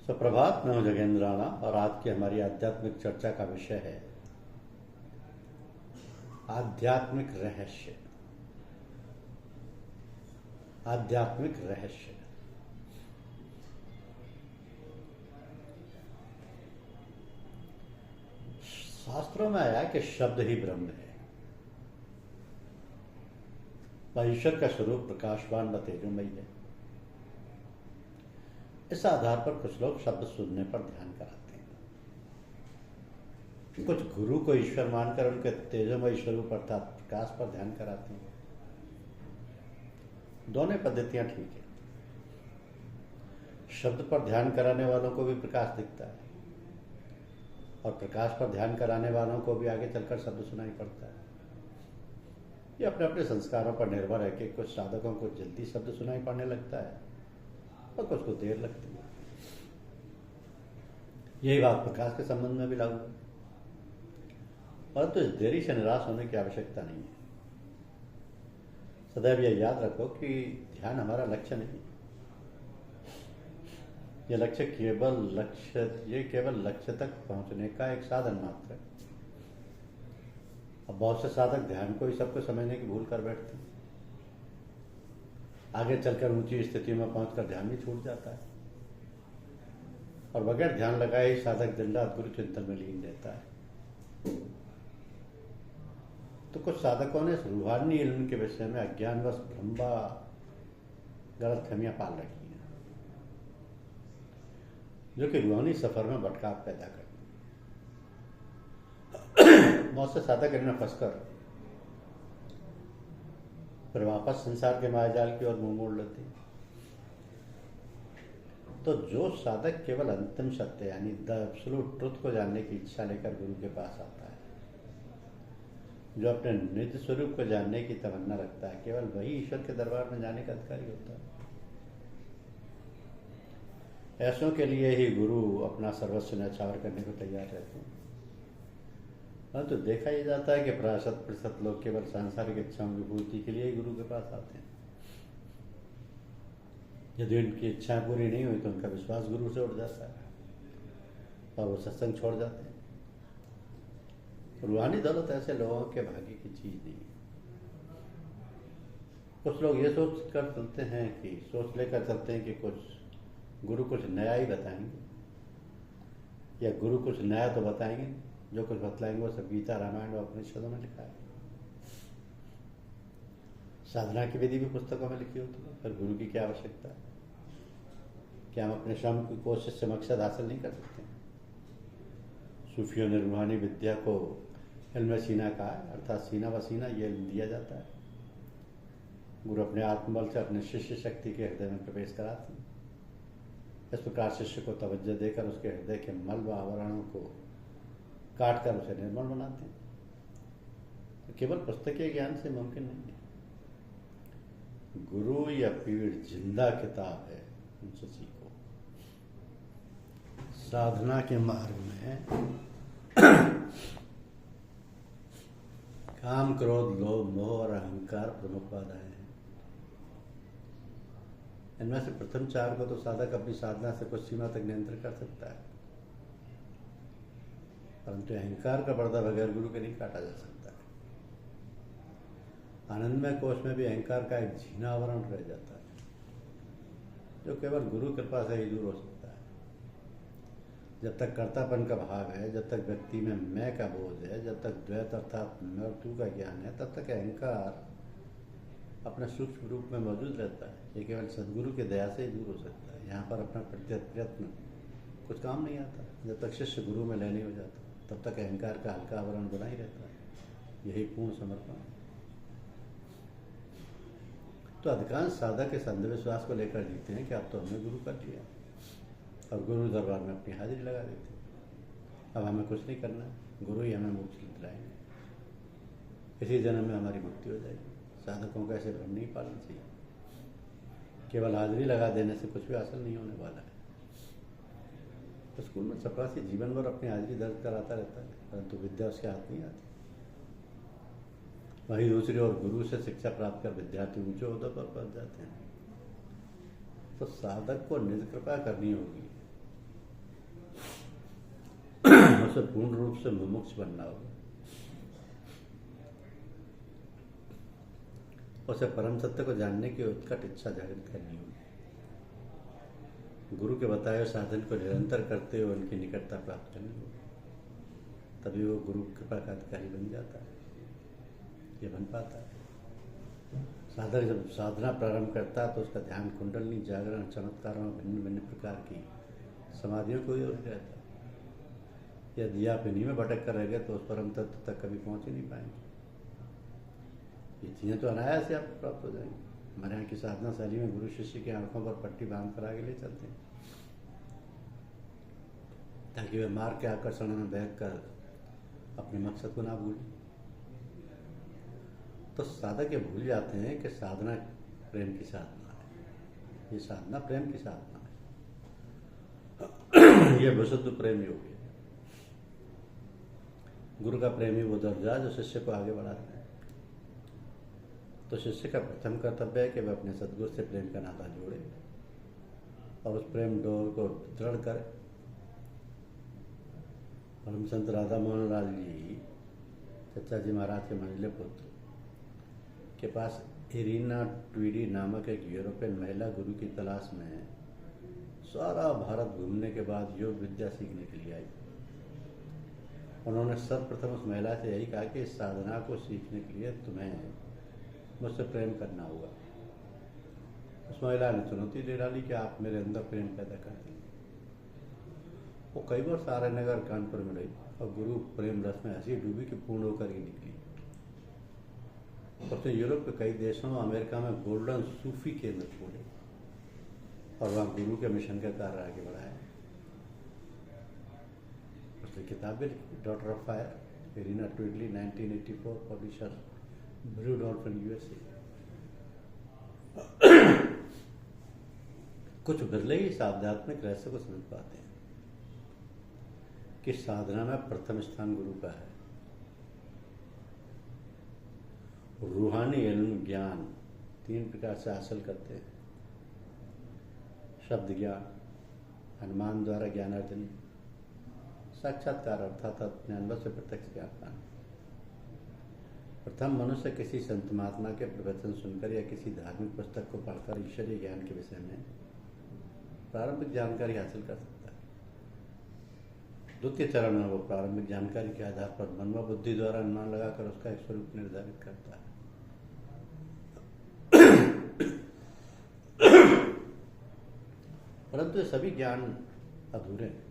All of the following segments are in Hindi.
सुप्रभात। मैं हूं जगेंद्र राणा और आज की हमारी आध्यात्मिक चर्चा का विषय है आध्यात्मिक रहस्य। आध्यात्मिक रहस्य शास्त्रों में आया कि शब्द ही ब्रह्म है। ईश्वर का स्वरूप प्रकाशवान व तेजोमयी है। इस आधार पर कुछ लोग शब्द सुनने पर ध्यान कराते हैं, कुछ गुरु को ईश्वर मानकर उनके तेजोमय स्वरूप अर्थात प्रकाश पर ध्यान कराते हैं। दोनों पद्धतियां ठीक है। शब्द पर ध्यान कराने वालों को भी प्रकाश दिखता है और प्रकाश पर ध्यान कराने वालों को भी आगे चलकर शब्द सुनाई पड़ता है। ये अपने अपने संस्कारों पर निर्भर है कि कुछ साधकों को जल्दी शब्द सुनाई पड़ने लगता है और कुछ को देर लगती है। यही बात प्रकाश के संबंध में भी लागू है, परंतु इस देरी से निराश होने की आवश्यकता नहीं है। सदैव यह याद रखो कि ध्यान हमारा लक्ष्य नहीं। ये केवल लक्ष्य तक पहुंचने का एक साधन मात्र है। अब बहुत से साधक ध्यान को ही सबको समझने की भूल कर बैठते हैं। आगे चलकर ऊंची स्थितियों में पहुंचकर ध्यान भी छूट जाता है और बगैर ध्यान लगाए ही साधक दिन रात गुरु चिंतन में लीन रहता है। तो कुछ साधकों ने रूहानी इल्म के विषय में अज्ञानवश भ्रम्बा गलतफहमियां पाल रखी हैं, जो कि रूहानी सफर में भटकाव पैदा करती है। बहुत से साधक इनमें फंसकर फिर वापस संसार के मायाजाल की ओर मुंह मोड़ लेते हैं। तो जो साधक केवल अंतिम सत्य यानी द एब्सोल्यूट ट्रुथ को जानने की इच्छा लेकर गुरु के पास आता है, जो अपने निज स्वरूप को जानने की तमन्ना रखता है, केवल वही ईश्वर के दरबार में जाने का अधिकारी होता है। ऐसों के लिए ही गुरु अपना सर्वस्व न्यौछावर करने को तैयार रहते हैं। तो देखा ही जाता है कि 50% लोग केवल सांसारिक इच्छाओं की पूर्ति के लिए ही गुरु के पास आते हैं। यदि उनकी इच्छाएं पूरी नहीं हुई तो उनका विश्वास गुरु से उठ जाता है और वो सत्संग छोड़ जाते हैं। रूहानी दौलत ऐसे लोगों के भाग्य की चीज नहीं है। कुछ लोग ये सोच लेकर चलते हैं कि गुरु कुछ नया ही बताएंगे या गुरु कुछ नया तो बताएंगे, जो कुछ बतलाएंगे वो सब गीता रामायण और उपनिषदों में लिखा है। साधना की विधि भी पुस्तकों में लिखी होती है, फिर गुरु की क्या आवश्यकता है? क्या हम अपने श्रम की कोशिश से मकसद हासिल नहीं कर सकते? सूफियों ने रूहानी विद्या को इल्म सीना कहा है, अर्थात सीना व सीना ये दिया जाता है। गुरु अपने आत्मबल से अपने शिष्य शक्ति के हृदय में प्रवेश कराते हैं। इस प्रकार शिष्य को तवज्जो देकर उसके हृदय के मल व आवरणों को काट कर उसे निर्मल बनाते हैं। तो केवल पुस्तकीय ज्ञान से मुमकिन नहीं है। गुरु या पीठ जिंदा किताब है, उनसे सीखो। साधना के मार्ग में काम, क्रोध, लोभ, मोह और अहंकार प्रमुख बाधाएं हैं। इनमें से प्रथम 4 को तो साधक अपनी साधना से कुछ सीमा तक नियंत्रण कर सकता है, परंतु अहंकार का पर्दा बगैर गुरु के नहीं काटा जा सकता है। आनंदमय कोश में भी अहंकार का एक झीना आवरण रह जाता है, जो केवल गुरु कृपा से ही दूर हो सकता है। जब तक कर्तापन का भाव है, जब तक व्यक्ति में मैं का बोध है, जब तक द्वैत अर्थात मृत्यु का ज्ञान है, तब तक अहंकार अपने सूक्ष्म रूप में मौजूद रहता है। ये केवल सदगुरु की दया से ही दूर हो सकता है। यहाँ पर अपना प्रयत्न कुछ काम नहीं आता। जब तक शिष्य गुरु में लय नहीं हो जाता, तब तक अहंकार का हल्का आवरण बना ही रहता है। यही पूर्ण समर्पण है। तो अधिकांश साधक इस अंधविश्वास को लेकर जीते हैं कि अब तो हमने गुरु कर लिया और गुरु दरबार में अपनी हाजिरी लगा देते हैं। अब हमें कुछ नहीं करना, गुरु ही हमें मोक्ष दिलाएंगे, इसी जन्म में हमारी मुक्ति हो जाएगी। साधकों का ऐसे भ्रम नहीं पालना चाहिए। केवल हाजिरी लगा देने से कुछ भी हासिल नहीं होने वाला है। तो स्कूल में चपरासी जीवन भर अपनी हाजिरी दर्ज कराता रहता है, परंतु विद्या उसके हाथ नहीं आती। वहीं दूसरी ओर गुरु से शिक्षा प्राप्त कर विद्यार्थी ऊंचे ओहदों पर पहुंच जाते हैं। तो साधक को निज कृपा करनी होगी उसे पूर्ण रूप से मुमुक्ष बनना होगा, उसे परम सत्य को जानने की उत्कट इच्छा जागृत करनी होगी। गुरु के बताए हुए साधन को निरंतर करते हुए उनकी निकटता प्राप्त करनी होगी, तभी वो गुरु कृपा का अधिकारी बन जाता है, ये बन पाता है। साधक जब साधना प्रारंभ करता है तो उसका ध्यान कुंडलनी, जागरण, चमत्कारों, भिन्न भिन्न प्रकार की समाधियों को ही रहता है। यदि आप इन्हीं में भटक कर रह गए तो उस परम तत्व तक कभी पहुंच ही नहीं पाएंगे। ये चीज़ें तो अनायास ही आपको प्राप्त हो जाएंगी। हमारे यहाँ की साधना शैली में गुरु शिष्य की आंखों पर पट्टी बांध कर आगे ले चलते हैं, ताकि वे मार्ग के आकर्षण में बहक कर अपने मकसद को ना भूलें। तो साधक ये भूल जाते हैं कि साधना प्रेम की साधना है, ये साधना प्रेम की साधना है। ये विशुद्ध प्रेम योग है। गुरु का प्रेम ही वो दर्जा जो शिष्य को आगे बढ़ाता है। तो शिष्य का प्रथम कर्तव्य है कि वह अपने सद्गुरु से प्रेम का नाता जोड़े और उस प्रेम डोर को दृढ़ करे। परम संत राधा मोहन लाल जी, चचा जी महाराज के मंझले पुत्र के पास इरीना ट्वीडी नामक एक यूरोपियन महिला गुरु की तलाश में सारा भारत घूमने के बाद योग विद्या सीखने के लिए आई। उन्होंने सर्वप्रथम उस महिला से यही कहा कि इस साधना को सीखने के लिए तुम्हें मुझसे प्रेम करना होगा। उस महिला ने चुनौती दे डाली कि आप मेरे अंदर प्रेम पैदा कर दें। वो कई बार सारे नगर कानपुर में रही और गुरु प्रेम रस में ऐसी डूबी कि पूर्ण होकर ही निकली। उसने यूरोप के कई देशों, अमेरिका में गोल्डन सूफी केंद्र खोले और वहाँ गुरु के मिशन का कार्य आगे बढ़ाया। उसने किताबें लिखी, daughter of fire, Irina Tweedie, 1984, publisher Blue Dolphin, USA. कुछ बिरले ही इस आध्यात्मिक रहस्य को समझ पाते हैं कि साधना में प्रथम स्थान गुरु का है। रूहानी इल्म ज्ञान 3 प्रकार से हासिल करते हैं। शब्द ज्ञान, अनुमान द्वारा ज्ञानार्जन, साक्षात्कार अर्थात अपने अनुभव से प्रत्यक्ष ज्ञान पाना। प्रथम मनुष्य किसी संत महात्मा के प्रवचन सुनकर या किसी धार्मिक पुस्तक को पढ़कर ईश्वरीय ज्ञान के विषय में प्रारंभिक जानकारी हासिल कर सकता है। द्वितीय चरण में वो प्रारंभिक जानकारी के आधार पर मन व बुद्धि द्वारा अनुमान लगाकर उसका एक स्वरूप निर्धारित करता है। परंतु ये सभी ज्ञान अधूरे हैं,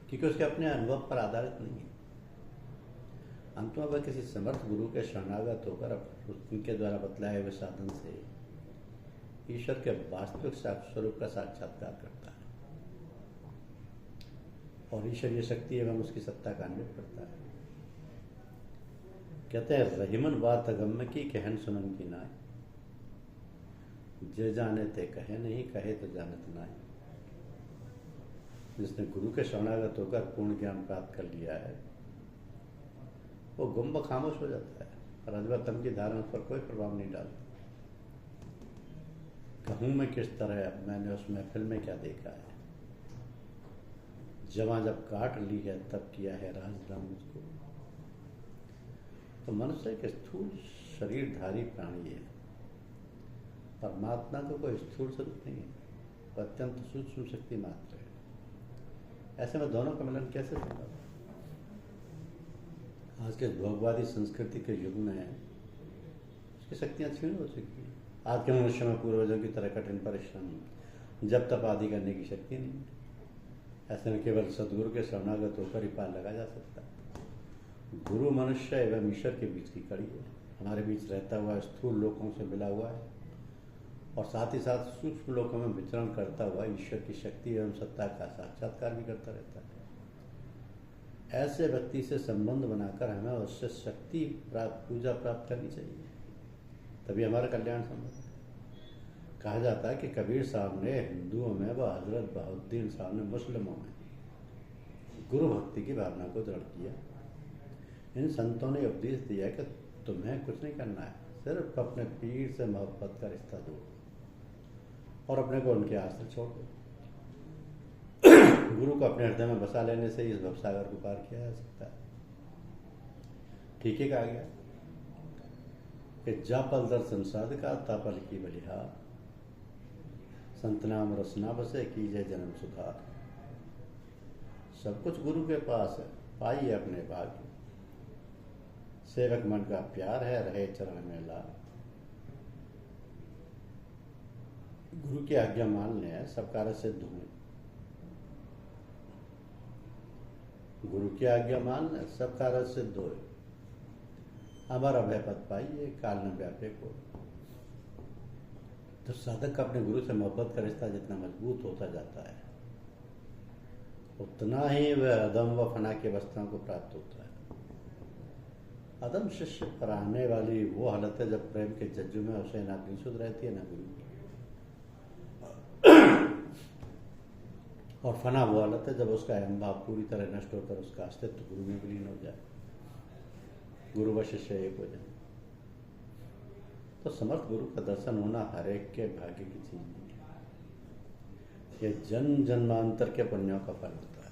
क्योंकि उसके अपने अनुभव पर आधारित नहीं है। अंत में वह किसी समर्थ गुरु के शरणागत होकर उनके द्वारा बतलाए हुए साधन से ईश्वर के वास्तविक स्वरूप का साक्षात्कार करता है और ईश्वरीय शक्ति एवं उसकी सत्ता का अनुभव करता है। कहते हैं, रहीमन बात अगम्य की कहन सुनन की नाय, जे जाने ते कहे नहीं, कहे तो जानत नाय। जिसने गुरु के शरणागत होकर पूर्ण ज्ञान प्राप्त कर लिया है वो गुम व खामोश हो जाता है और अद्वैतम की धारणा पर कोई प्रभाव नहीं डालता। कहूँ मैं किस तरह, मैंने उस महफिल में क्या देखा है, जवां जब काट ली है तब किया है राजधाम मुझको। तो मनुष्य एक स्थूल शरीरधारी प्राणी है, परमात्मा को कोई स्थूल स्वरूप नहीं है, वो अत्यंत सूक्ष्म शक्ति मात्र है। ऐसे में दोनों का मिलन कैसे संभव है? आज के भोगवादी संस्कृति के युग में उसकी शक्तियां क्षीण हो चुकी हैं। आज के मनुष्य में पूर्वजों की तरह कठिन परिश्रम, जब तप आदि करने की शक्ति नहीं है। ऐसे में केवल सदगुरु के शरणागत होकर ही पार लगा जा सकता है। गुरु मनुष्य एवं ईश्वर के बीच की कड़ी है, हमारे बीच रहता हुआ, स्थूल लोकों से मिला हुआ है और साथ ही साथ सूक्ष्म लोकों में विचरण करता हुआ ईश्वर की शक्ति एवं सत्ता का साक्षात्कार भी करता रहता है। ऐसे व्यक्ति से संबंध बनाकर हमें उससे शक्ति पूजा प्राप्त करनी चाहिए, तभी हमारा कल्याण संभव है। कहा जाता है कि कबीर साहब ने हिंदुओं में व हजरत बहाउद्दीन साहब ने मुस्लिमों में गुरु भक्ति की भावना को दृढ़ किया। इन संतों ने उपदेश दिया कि तुम्हें कुछ नहीं करना है, सिर्फ अपने पीर से मोहब्बत का रिश्ता जोड़ो और अपने को उनके आश्रय छोड़ दो। गुरु को अपने हृदय में बसा लेने से इस भवसागर को पार किया जा सकता है। ठीक ही कहा गया कि जा पल दर्शन साधका तापल की बलिहार, संतनाम रसना बसे कीजिए जन्म सुधार। सब कुछ गुरु के पास है, पाइए अपने भाग्य, सेवक मन का प्यार है रहे चरण में लाल। गुरु की आज्ञा मान लें सब कार्य सिद्ध हुए, गुरु की आज्ञा मान लें सब कार्य सिद्ध हुए। अमर अभय पद पाइए काल न व्यापे को। तो साधक का अपने गुरु से मोहब्बत का रिश्ता जितना मजबूत होता जाता है, उतना ही वह अदम व फना की अवस्थाओं को प्राप्त होता है। अदम शिष्य पर आने वाली वो हालत है जब प्रेम के जज्जू में उसे ना अपनी सुध रहती है ना गुरु की, और फना वो हालत है जब उसका अहम भाव पूरी तरह नष्ट होकर उसका अस्तित्व गुरु में विलीन हो जाए, गुरु व शिष्य एक हो जाए। तो समर्थ गुरु का दर्शन होना हर एक के भाग्य की चीज नहीं है, यह जन्म जन्मांतर के पुण्यों का फल होता है।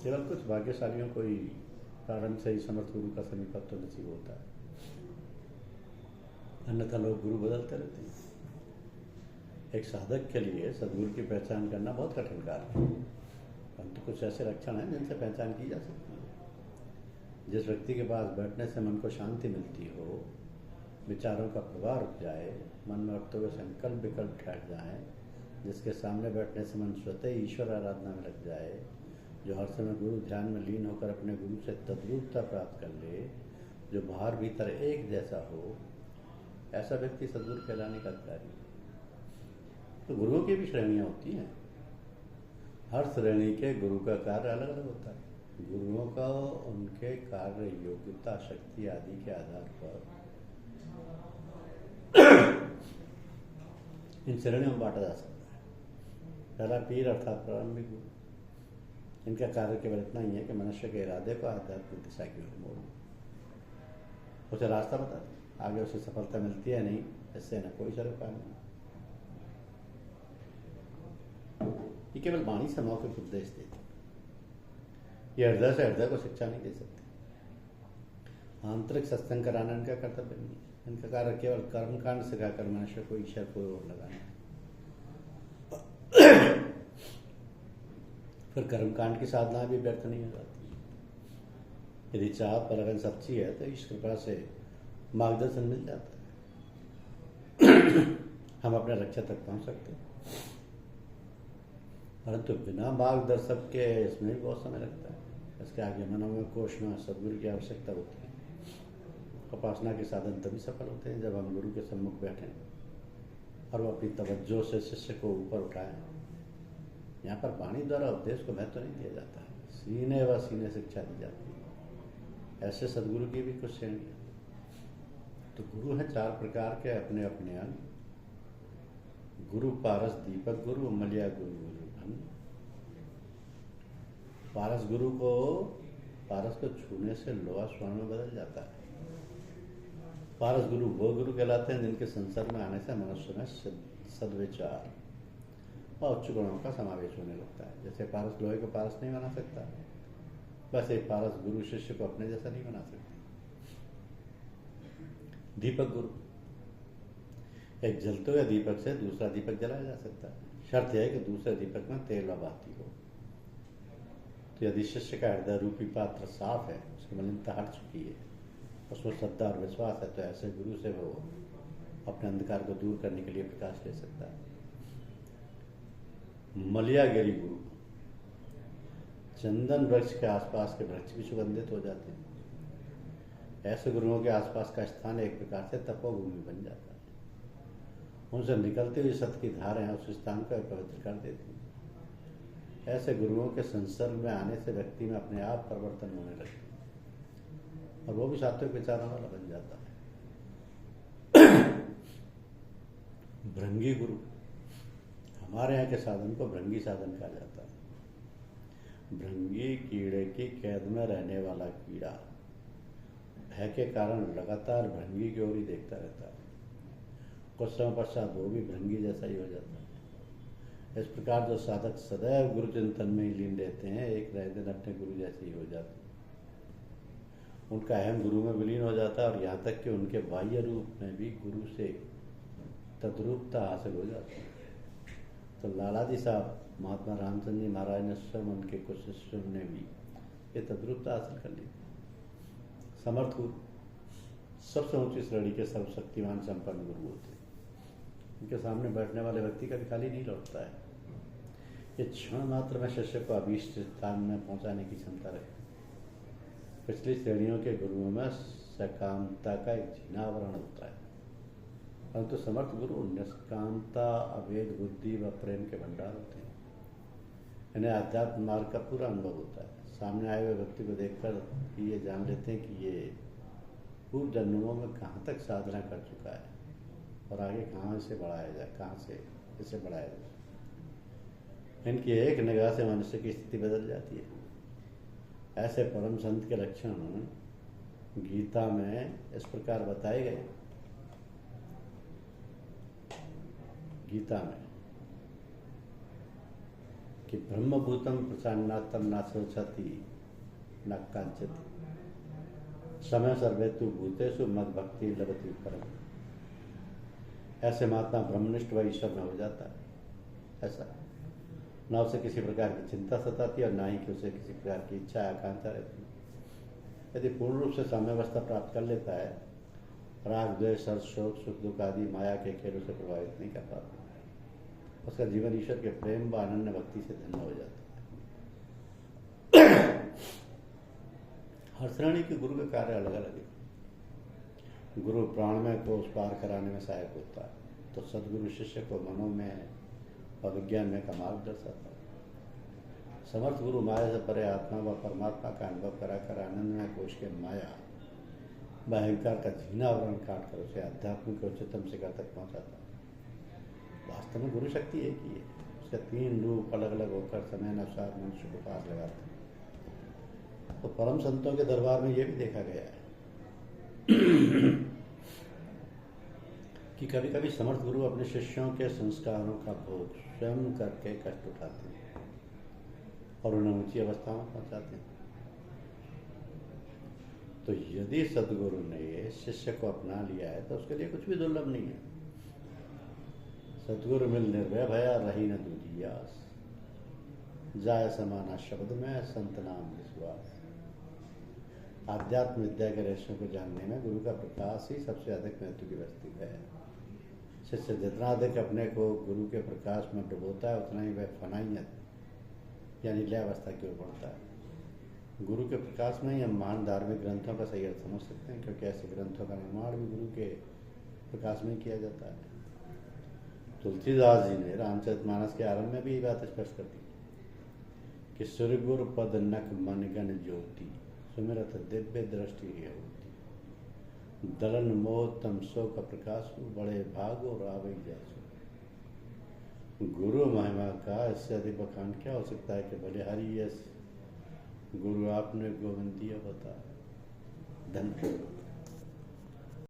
केवल कुछ भाग्यशालियों को ही प्रारंभ से ही समर्थ गुरु का समीपत्व नसीब होता है, अन्यथा लोग गुरु बदलते रहते हैं। एक साधक के लिए सदगुरु की पहचान करना बहुत कठिन कार्य है, परंतु कुछ ऐसे लक्षण हैं जिनसे पहचान की जा सकती है। जिस व्यक्ति के पास बैठने से मन को शांति मिलती हो, विचारों का प्रवाह रुक जाए, मन में उठते हुए संकल्प विकल्प ठहर जाए, जिसके सामने बैठने से मन स्वतः ईश्वर आराधना में लग जाए, जो हर समय गुरु ध्यान में लीन होकर अपने गुरु से तद्रूपता प्राप्त कर ले, जो बाहर भीतर एक जैसा हो, ऐसा व्यक्ति सदगुरु कहलाने का अधिकारी है। तो गुरुओं की भी श्रेणियाँ होती हैं, हर श्रेणी के गुरु का कार्य अलग अलग होता है। गुरुओं का उनके कार्य योग्यता शक्ति आदि के आधार पर इन श्रेणियों में बांटा जा सकता है। पहला पीर अर्थात प्रारंभिक गुरु, इनका कार्य केवल इतना ही है कि मनुष्य के इरादे को आध्यात्मिक दिशा की ओर मोड़, उसे रास्ता बता दे, आगे उसे सफलता मिलती है नहीं, इससे न कोई सरोकार नहीं। ये केवल वाणी से मौके को उपदेश देते, ये हृदय से हृदय को शिक्षा नहीं दे सकते। आंतरिक सत्संग कराना इनका कर्तव्य नहीं है, इनका कार्य केवल कर्मकांड सिखाकर मनुष्य को ईश्वर को ओर लगाना है। फिर कर्मकांड की साधना भी व्यर्थ नहीं हो जाती। यदि चाह पर लगन सच्ची है तो ईश्वर कृपा से मार्गदर्शन मिल जाता है, हम अपने लक्ष्य तक पहुंच सकते हैं। परंतु बिना मार्गदर्शक के इसमें भी बहुत समय लगता है। इसके आगे मनोमय कोषना सदगुरु की आवश्यकता होती है। उपासना के साधन तभी सफल होते हैं जब हम गुरु के सम्मुख बैठें और वो अपनी तवज्जो से शिष्य को ऊपर उठाएं। यहाँ पर वाणी द्वारा उपदेश को महत्व नहीं दिया जाता है, सीने व सीने शिक्षा दी जाती है। ऐसे सदगुरु की भी कुछ श्रेणियाँ। तो गुरु हैं चार प्रकार के अपने अपने अंग, गुरु पारस दीपक गुरु मलिया गुरु गुरु धन। पारस गुरु को, पारस को छूने से लोहा स्वर्ण में बदल जाता है। पारस गुरु वो गुरु कहलाते हैं जिनके संसर्ग में आने से मनुष्य में सद्विचार और उच्च गुणों का समावेश होने लगता है। जैसे पारस लोहे को पारस नहीं बना सकता, वैसे पारस गुरु शिष्य को अपने जैसा नहीं बना सकता। दीपक गुरु, एक जलते हुए दीपक से दूसरा दीपक जलाया जा सकता है, शर्त यह है कि दूसरे दीपक में तेल व बाती हो। तो यदि शिष्य का हृदय रूपी पात्र साफ है, उसकी मलिनता हट चुकी है, उसमें श्रद्धा और विश्वास है, तो ऐसे गुरु से वो अपने अंधकार को दूर करने के लिए प्रकाश ले सकता है। मलियागिरी गुरु, चंदन वृक्ष के आसपास के वृक्ष भी सुगंधित हो जाते हैं। ऐसे गुरुओं के आसपास का स्थान एक प्रकार से तपोभूमि बन जाता है। उनसे निकलती हुई सत्य की धाराएं उस स्थान को पवित्र कर देती हैं। ऐसे गुरुओं के संसर्ग में आने से व्यक्ति में अपने आप परिवर्तन होने लगता है और वो भी सात्विक विचारों वाला बन जाता है। भृंगी गुरु, हमारे यहाँ के साधन को भृंगी साधन कहा जाता है। भृंगी कीड़े की कैद में रहने वाला कीड़ा भय के कारण लगातार भृंगी की ओर ही देखता रहता है। कुछ समय पश्चात वो भी भृंगी जैसा ही हो जाता इस प्रकार जो साधक सदैव गुरु चिंतन में ही लीन रहते हैं, एक न एक दिन अपने गुरु जैसे ही हो जाते हैं। उनका अहम गुरु में विलीन हो जाता है और यहाँ तक कि उनके बाह्य रूप में भी गुरु से तद्रूपता हासिल हो जाती है। तो लालाजी साहब, महात्मा रामचंद्र जी महाराज ने स्वयं, उनके कुछ शिष्यों ने भी ये तद्रूपता हासिल कर ली। समर्थ गुरु सबसे ऊंची श्रेणी के सर्वशक्तिमान संपन्न गुरु होते हैं। उनके सामने बैठने वाले व्यक्ति का भी खाली नहीं लौटता है। ये क्षण मात्र में शिष्य को अभीष्ट स्थान में पहुंचाने की क्षमता रखते। पिछली श्रेणियों के गुरुओं में सकामता का एक झीनावरण होता है, परंतु समर्थ गुरु निष्कामता, अभेद बुद्धि व प्रेम के भंडार होते हैं। इन्हें आध्यात्म मार्ग का पूरा अनुभव होता है। सामने आए हुए व्यक्ति को देखकर ये जान लेते हैं कि ये पूर्व जन्मों में कहाँ तक साधना कर चुका है और आगे कहाँ से बढ़ाया जाए, कहाँ से इसे बढ़ाया जाए। इनकी एक निगाह से मनुष्य की स्थिति बदल जाती है। ऐसे परम संत के लक्षण गीता में इस प्रकार बताए गए। गीता में कि ब्रह्मभूतम प्रसन्नातम न शोचति न कांचति समय सर्वेतु भूतेषु मद भक्ति लभते परम। ऐसे महात्मा ब्रह्मनिष्ठ व ईश्वर में हो जाता है। ऐसा न उसे किसी प्रकार की चिंता सताती और ना ही कि उसे किसी प्रकार की इच्छा आकांक्षा रहती। यदि पूर्ण रूप से साम्यावस्था प्राप्त कर लेता है, राग द्वेष हर्ष शोक सुख दुख आदि माया के खेलों से प्रभावित नहीं कर पाता, उसका जीवन ईश्वर के प्रेम व अनन्य भक्ति से धन्य हो जाता है। हर श्रेणी के गुरु के कार्य अलग अलग है। गुरु प्राणमय को उस पार कराने में सहायक होता है, तो सदगुरु शिष्य को मनोमय और विज्ञान में का मार्ग दर्शाता है। समर्थ गुरु माया से परे आत्मा व परमात्मा का अनुभव कराकर आनंदमय कोश के माया व अहंकार का झीनावरण काट कर उसे आध्यात्मिक उच्चतम शिखर तक पहुंचाता है। वास्तव में गुरु शक्ति एक ही है। उसके तीन रूप अलग अलग होकर समय अनुसार मनुष्य को पार लगाते हैं। तो परम संतों के दरबार में यह भी देखा गया है कि कभी कभी समर्थ गुरु अपने शिष्यों के संस्कारों का भोग स्वयं करके कष्ट उठाते हैं और उन्हें ऊंची अवस्था में पहुंचाते हैं। तो यदि सदगुरु ने शिष्य को अपना लिया है तो उसके लिए कुछ भी दुर्लभ नहीं है। सदगुरु मिल निर्भय भया रही न दूजियास, जाय समाना शब्द में संत नाम विश्वास। आध्यात्म विद्या के रहस्यों को जानने में गुरु का प्रकाश ही सबसे अधिक महत्व की वस्तु है। शिष्य जितना अधिक अपने को गुरु के प्रकाश में डुबोता है, उतना ही वह फनाइयत यानी लय अवस्था की ओर बढ़ता है। गुरु के प्रकाश में ही हम महान धार्मिक ग्रंथों का सही अर्थ समझ सकते हैं, क्योंकि ऐसे ग्रंथों का निर्माण भी गुरु के प्रकाश में किया जाता है। तुलसीदास जी ने रामचरितमानस के आरंभ में भी ये बात स्पष्ट कर दी कि सुरगुर पद नख मनगन ज्योति, सुमिरत दिव्य दृष्टि है होती। दलन मोह तम सो का प्रकाश बड़े भागो रावई जैसो। गुरु महिमा का इससे अधिक बखान क्या हो सकता है कि भले हरि यस गुरु आपने गोविंदिया बता धन